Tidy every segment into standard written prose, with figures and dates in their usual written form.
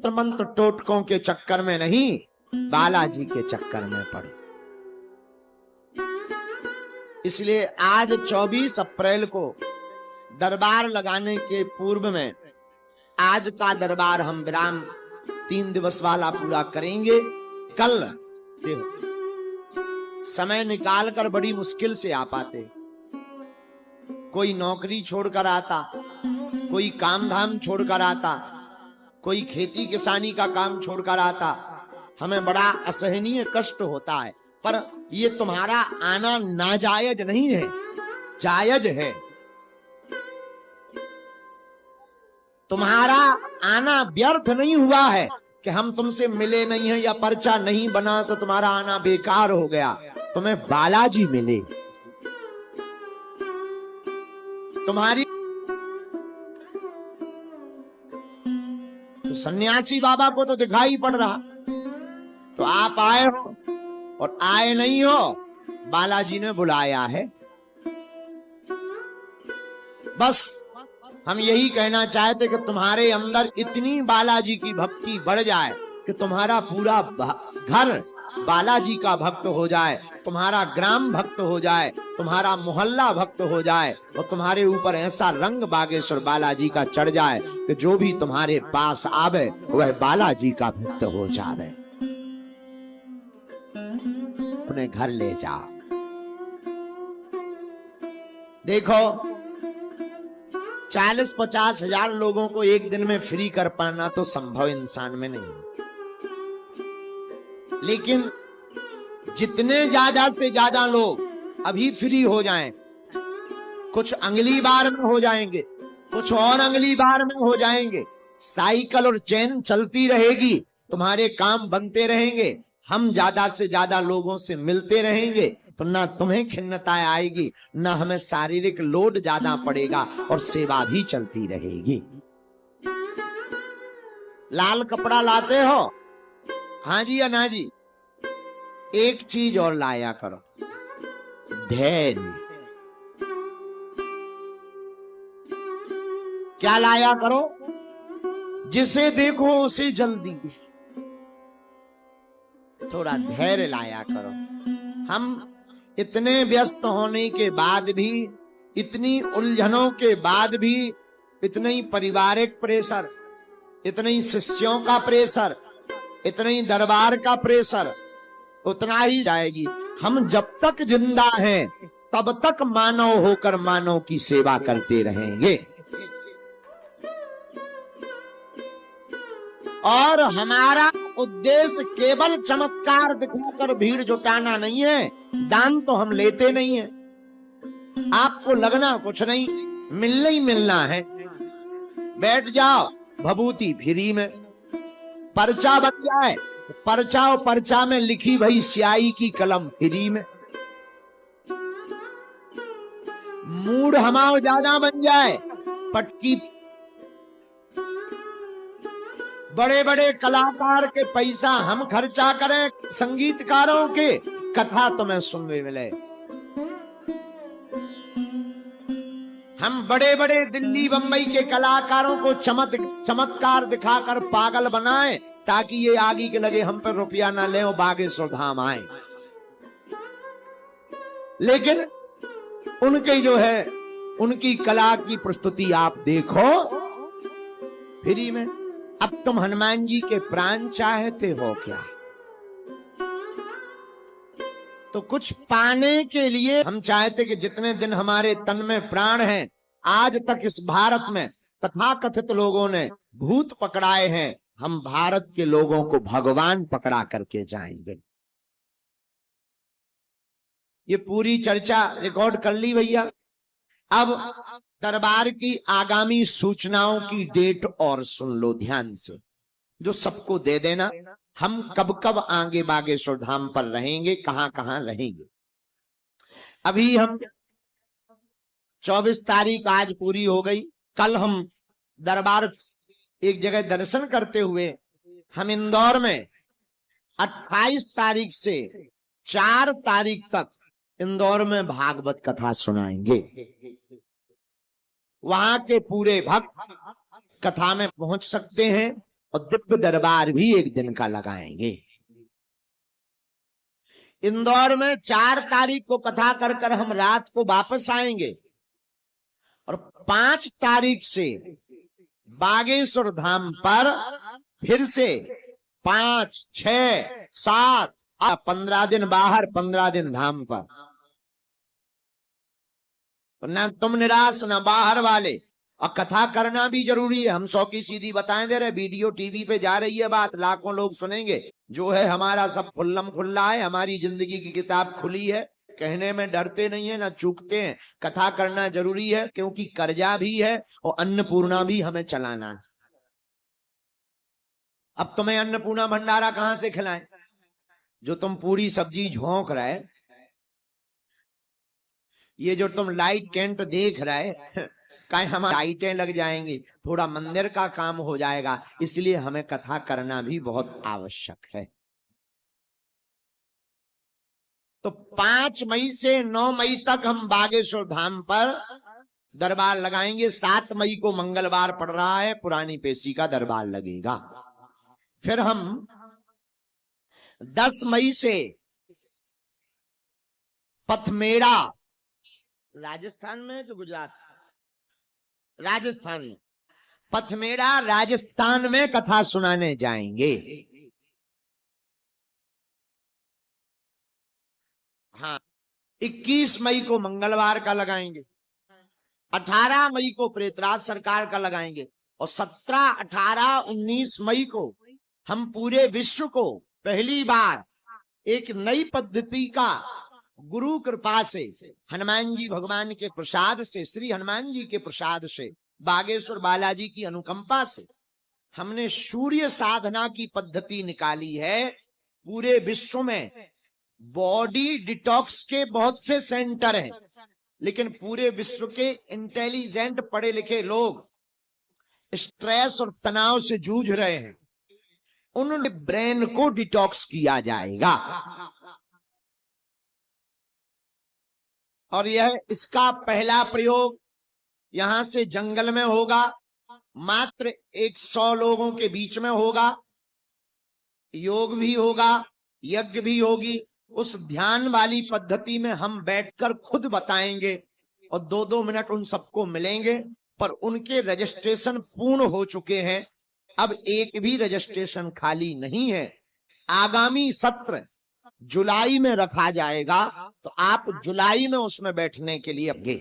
मंत्र टोटकों के चक्कर में नहीं, बालाजी के चक्कर में पड़ो। इसलिए आज 24 अप्रैल को दरबार लगाने के पूर्व में आज का दरबार हम विराम 3 दिवस वाला पूरा करेंगे। कल समय निकालकर बड़ी मुश्किल से आ पाते, कोई नौकरी छोड़कर आता, कोई काम धाम छोड़कर आता, कोई खेती किसानी का काम छोड़कर आता। हमें बड़ा असहनीय कष्ट होता है, पर ये तुम्हारा आना नाजायज नहीं है, जायज है। तुम्हारा आना व्यर्थ नहीं हुआ है कि हम तुमसे मिले नहीं है या पर्चा नहीं बना तो तुम्हारा आना बेकार हो गया। तुम्हें बालाजी मिले, तुम्हारी तो सन्यासी बाबा को तो दिखाई पड़ रहा, तो आप आए हो और आए नहीं हो, बालाजी ने बुलाया है। बस हम यही कहना चाहते कि तुम्हारे अंदर इतनी बालाजी की भक्ति बढ़ जाए कि तुम्हारा पूरा घर बालाजी का भक्त हो जाए, तुम्हारा ग्राम भक्त हो जाए, तुम्हारा मोहल्ला भक्त हो जाए और तुम्हारे ऊपर ऐसा रंग बागेश्वर बालाजी का चढ़ जाए कि जो भी तुम्हारे पास आवे वह बालाजी का भक्त हो जाए। अपने घर ले जाओ। देखो 40-50 हजार लोगों को एक दिन में फ्री कर पाना तो संभव इंसान में नहीं, लेकिन जितने ज्यादा से ज्यादा लोग अभी फ्री हो जाएं, कुछ अगली बार में हो जाएंगे, कुछ और अगली बार में हो जाएंगे, साइकिल और चेन चलती रहेगी, तुम्हारे काम बनते रहेंगे, हम ज्यादा से ज्यादा लोगों से मिलते रहेंगे, तो ना तुम्हें खिन्नता आएगी, ना हमें शारीरिक लोड ज्यादा पड़ेगा और सेवा भी चलती रहेगी। लाल कपड़ा लाते हो? हाँ जी या ना जी? एक चीज और लाया करो, धैर्य। क्या लाया करो? जिसे देखो उसे जल्दी, थोड़ा धैर्य लाया करो। हम इतने व्यस्त होने के बाद भी, इतनी उलझनों के बाद भी, इतने ही पारिवारिक प्रेशर, इतने ही शिष्यों का प्रेशर, इतने ही दरबार का प्रेशर, उतना ही जाएगी। हम जब तक जिंदा हैं तब तक मानव होकर मानव की सेवा करते रहेंगे और हमारा उद्देश्य केवल चमत्कार दिखाकर भीड़ जुटाना नहीं है। दान तो हम लेते नहीं है, आपको लगना कुछ नहीं, मिलना ही मिलना है। बैठ जाओ, भभूति फ्री में, पर्चा बन जाए, पर्चा और पर्चा में लिखी भई स्याही की कलम फ्री में, मूड हमारा ज्यादा बन जाए, पटकी, बड़े बड़े कलाकार के पैसा हम खर्चा करें, संगीतकारों के, कथा तुम्हें सुनने मिले। हम बड़े बड़े दिल्ली बंबई के कलाकारों को चमत्कार दिखाकर पागल बनाएं ताकि ये आगे के लगे हम पर रुपया ना ले और बागेश्वर धाम आए। लेकिन उनके जो है, उनकी कला की प्रस्तुति आप देखो फ्री में। अब तुम हनुमान जी के प्राण चाहते हो क्या? तो कुछ पाने के लिए हम चाहते कि जितने दिन हमारे तन में प्राण हैं, आज तक इस भारत में तथाकथित लोगों ने भूत पकड़ाए हैं, हम भारत के लोगों को भगवान पकड़ा करके जाएंगे। ये पूरी चर्चा रिकॉर्ड कर ली भैया। अब दरबार की आगामी सूचनाओं की डेट और सुन लो ध्यान से, जो सबको दे देना। हम कब कब आगे बागेश्वर धाम पर रहेंगे, कहां कहां रहेंगे। अभी हम 24 तारीख आज पूरी हो गई। कल हम दरबार एक जगह दर्शन करते हुए हम इंदौर में 28 तारीख से 4 तारीख तक इंदौर में भागवत कथा सुनाएंगे। वहां के पूरे भक्त कथा में पहुंच सकते हैं। और दिव्य दरबार भी एक दिन का लगाएंगे। इंदौर में 4 तारीख को कथा कर हम रात को वापस आएंगे और 5 तारीख से बागेश्वर धाम पर फिर से 5, 6, 7, 15 दिन बाहर, 15 दिन धाम पर। ना तुम निराश ना बाहर वाले। और कथा करना भी जरूरी है। हम 100 की सीधी बताएं दे रहे, वीडियो टीवी पे जा रही है बात, लाखों लोग सुनेंगे। जो है हमारा सब खुल्लम खुल्ला है, हमारी जिंदगी की किताब खुली है, कहने में डरते नहीं है ना चूकते हैं। कथा करना जरूरी है क्योंकि कर्जा भी है और अन्नपूर्णा भी हमें चलाना है। अब तुम्हें अन्नपूर्णा भंडारा कहां से खिलाएं? जो तुम पूरी सब्जी झोंक रहे, ये जो तुम लाइट टेंट देख रहे, कहीं हमारी लाइटें लग जाएंगी, थोड़ा मंदिर का काम हो जाएगा। इसलिए हमें कथा करना भी बहुत आवश्यक है। तो 5 मई से 9 मई तक हम बागेश्वर धाम पर दरबार लगाएंगे। 7 मई को मंगलवार पड़ रहा है, पुरानी पेशी का दरबार लगेगा। फिर हम 10 मई से पथमेड़ा, राजस्थान में तो गुजरात, राजस्थान में पथमेड़ा राजस्थान में कथा सुनाने जाएंगे। हाँ, 21 मई को मंगलवार का लगाएंगे, 18 मई को प्रेतराज सरकार का लगाएंगे और 17, 18, 19 मई को हम पूरे विश्व को पहली बार एक नई पद्धति का, गुरु कृपा से, हनुमान जी भगवान के प्रसाद से, श्री हनुमान जी के प्रसाद से, बागेश्वर बालाजी की अनुकंपा से हमने सूर्य साधना की पद्धति निकाली है। पूरे विश्व में बॉडी डिटॉक्स के बहुत से सेंटर हैं, लेकिन पूरे विश्व के इंटेलिजेंट पढ़े लिखे लोग स्ट्रेस और तनाव से जूझ रहे हैं। उन्होंने ब्रेन को डिटॉक्स किया जाएगा और यह इसका पहला प्रयोग यहां से जंगल में होगा। मात्र 100 लोगों के बीच में होगा। योग भी होगा, यज्ञ भी होगी। उस ध्यान वाली पद्धति में हम बैठकर खुद बताएंगे और 2-2 मिनट उन सबको मिलेंगे। पर उनके रजिस्ट्रेशन पूर्ण हो चुके हैं, अब एक भी रजिस्ट्रेशन खाली नहीं है। आगामी सत्र जुलाई में रखा जाएगा, तो आप जुलाई में उसमें बैठने के लिए आगे।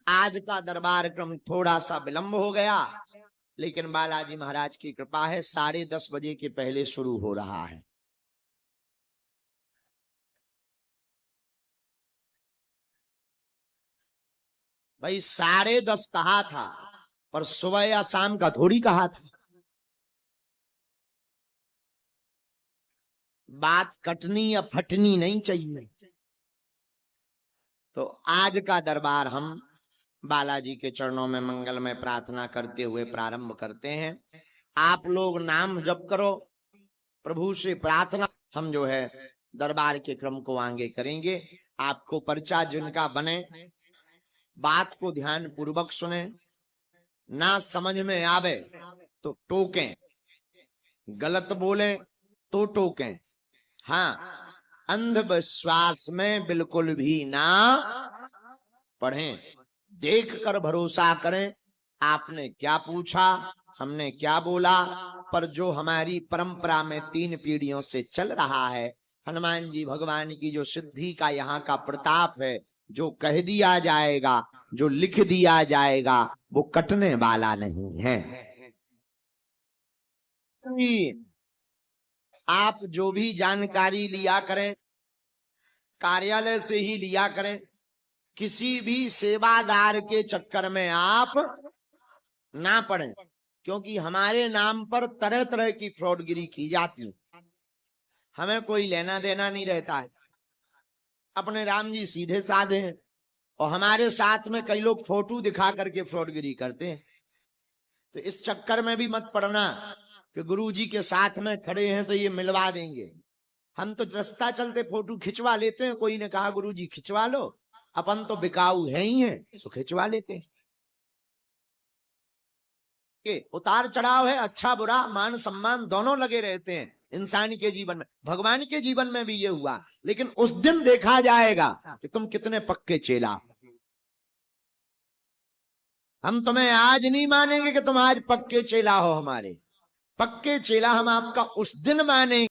आज का दरबार क्रम थोड़ा सा विलंब हो गया, लेकिन बालाजी महाराज की कृपा है, 10:30 बजे के पहले शुरू हो रहा है। भाई 10:30 कहा था, पर सुबह या शाम का थोड़ी कहा था। बात कटनी या फटनी नहीं चाहिए। तो आज का दरबार हम बालाजी के चरणों में मंगलमय प्रार्थना करते हुए प्रारंभ करते हैं। आप लोग नाम जप करो, प्रभु से प्रार्थना। हम जो है दरबार के क्रम को आगे करेंगे। आपको पर्चा जिनका बने, बात को ध्यान पूर्वक सुने, ना समझ में आवे तो टोकें, गलत बोले तो टोकें। हाँ, अंधविश्वास में बिल्कुल भी ना पढ़ें, देख कर भरोसा करें। आपने क्या पूछा, हमने क्या बोला, पर जो हमारी परंपरा में 3 पीढ़ियों से चल रहा है, हनुमान जी भगवान की जो सिद्धि का यहाँ का प्रताप है, जो कह दिया जाएगा, जो लिख दिया जाएगा, वो कटने वाला नहीं है। आप जो भी जानकारी लिया करें, कार्यालय से ही लिया करें। किसी भी सेवादार के चक्कर में आप ना पड़ें, क्योंकि हमारे नाम पर तरह तरह की फ्रॉडगिरी की जाती है। हमें कोई लेना देना नहीं रहता है। अपने राम जी सीधे साधे हैं और हमारे साथ में कई लोग फोटो दिखा करके फ्रॉडगिरी करते हैं। तो इस चक्कर में भी मत पड़ना कि गुरु जी के साथ में खड़े हैं तो ये मिलवा देंगे। हम तो रास्ता चलते फोटो खिंचवा लेते हैं। कोई ने कहा गुरु जी खिंचवा लो, अपन तो बिकाऊ है ही है, तो खिंचवा लेते हैं। के उतार चढ़ाव है, अच्छा बुरा मान सम्मान दोनों लगे रहते हैं इंसान के जीवन में। भगवान के जीवन में भी ये हुआ, लेकिन उस दिन देखा जाएगा कि तुम कितने पक्के चेला। हम तुम्हें आज नहीं मानेंगे कि तुम आज पक्के चेला हो हमारे, पक्के चेला हम आपका उस दिन मानेंगे